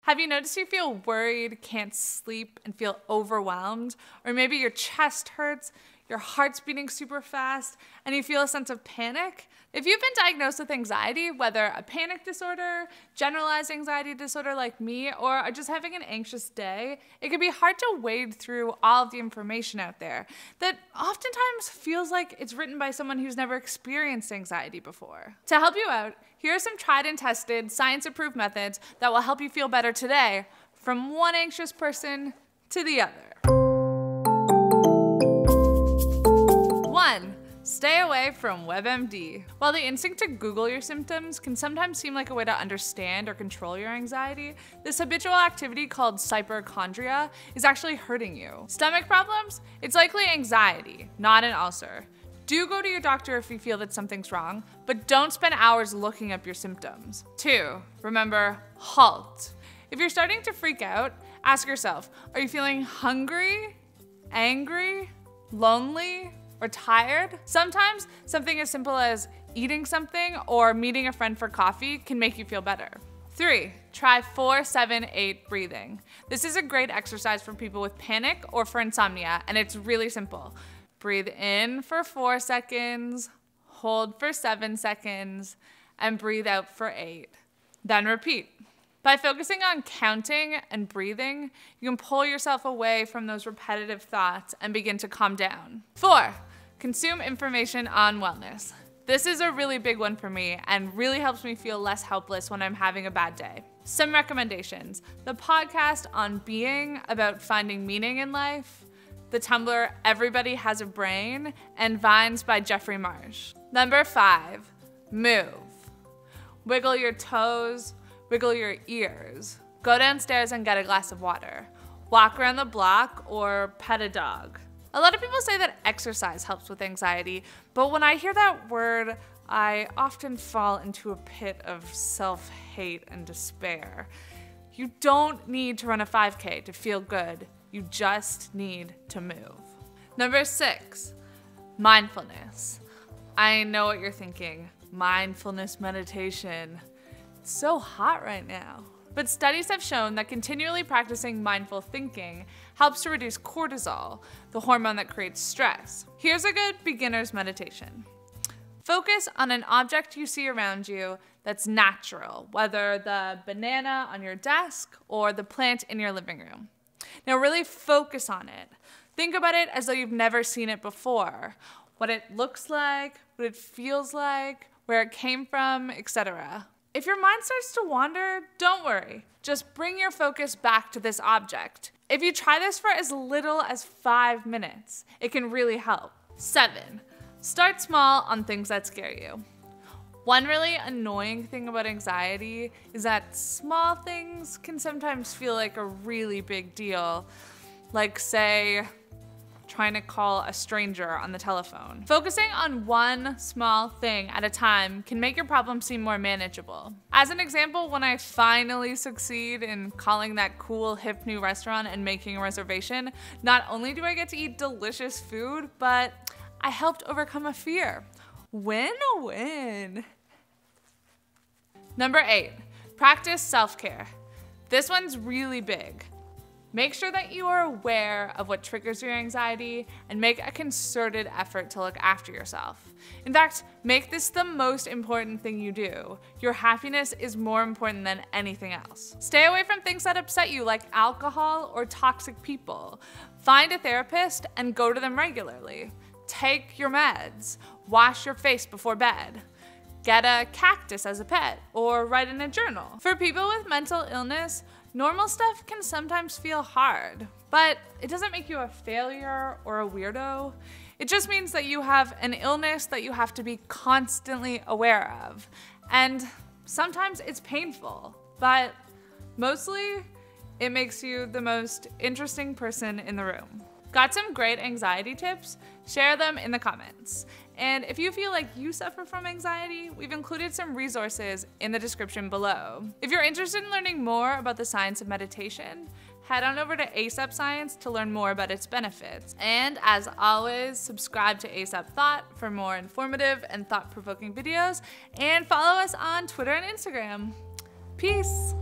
Have you noticed you feel worried, can't sleep, and feel overwhelmed? Or maybe your chest hurts, your heart's beating super fast, and you feel a sense of panic? If you've been diagnosed with anxiety, whether a panic disorder, generalized anxiety disorder like me, or are just having an anxious day, it can be hard to wade through all of the information out there that oftentimes feels like it's written by someone who's never experienced anxiety before. To help you out, here are some tried and tested, science-approved methods that will help you feel better today, from one anxious person to the other. 1. Stay away from WebMD. While the instinct to Google your symptoms can sometimes seem like a way to understand or control your anxiety, this habitual activity called hypochondria is actually hurting you. Stomach problems? It's likely anxiety, not an ulcer. Do go to your doctor if you feel that something's wrong, but don't spend hours looking up your symptoms. 2. Remember, halt. If you're starting to freak out, ask yourself, are you feeling hungry, angry, lonely, or tired? Sometimes something as simple as eating something or meeting a friend for coffee can make you feel better. 3. Try 4-7-8 breathing. This is a great exercise for people with panic or for insomnia, and it's really simple. Breathe in for 4 seconds, hold for 7 seconds, and breathe out for 8. Then repeat. By focusing on counting and breathing, you can pull yourself away from those repetitive thoughts and begin to calm down. 4. Consume information on wellness. This is a really big one for me and really helps me feel less helpless when I'm having a bad day. Some recommendations: the podcast on being, about finding meaning in life, the Tumblr Everybody Has a Brain, and Vines by Jeffrey Marsh. Number 5, move. Wiggle your toes, wiggle your ears. Go downstairs and get a glass of water. Walk around the block or pet a dog. A lot of people say that exercise helps with anxiety, but when I hear that word, I often fall into a pit of self-hate and despair. You don't need to run a 5K to feel good. You just need to move. Number 6, mindfulness. I know what you're thinking. Mindfulness meditation. It's so hot right now. But studies have shown that continually practicing mindful thinking helps to reduce cortisol, the hormone that creates stress. Here's a good beginner's meditation. Focus on an object you see around you that's natural, whether the banana on your desk or the plant in your living room. Now really focus on it. Think about it as though you've never seen it before. What it looks like, what it feels like, where it came from, etc. If your mind starts to wander, don't worry. Just bring your focus back to this object. If you try this for as little as 5 minutes, it can really help. 7, start small on things that scare you. One really annoying thing about anxiety is that small things can sometimes feel like a really big deal, like say, trying to call a stranger on the telephone. Focusing on one small thing at a time can make your problem seem more manageable. As an example, when I finally succeed in calling that cool hip new restaurant and making a reservation, not only do I get to eat delicious food, but I helped overcome a fear. Win-win. Number 8, practice self-care. This one's really big. Make sure that you are aware of what triggers your anxiety and make a concerted effort to look after yourself. In fact, make this the most important thing you do. Your happiness is more important than anything else. Stay away from things that upset you, like alcohol or toxic people. Find a therapist and go to them regularly. Take your meds. Wash your face before bed. Get a cactus as a pet or write in a journal. For people with mental illness, normal stuff can sometimes feel hard, but it doesn't make you a failure or a weirdo. It just means that you have an illness that you have to be constantly aware of. And sometimes it's painful, but mostly it makes you the most interesting person in the room. Got some great anxiety tips? Share them in the comments. And if you feel like you suffer from anxiety, we've included some resources in the description below. If you're interested in learning more about the science of meditation, head on over to ASAPSCIENCE to learn more about its benefits. And as always, subscribe to ASAP Thought for more informative and thought-provoking videos, and follow us on Twitter and Instagram. Peace.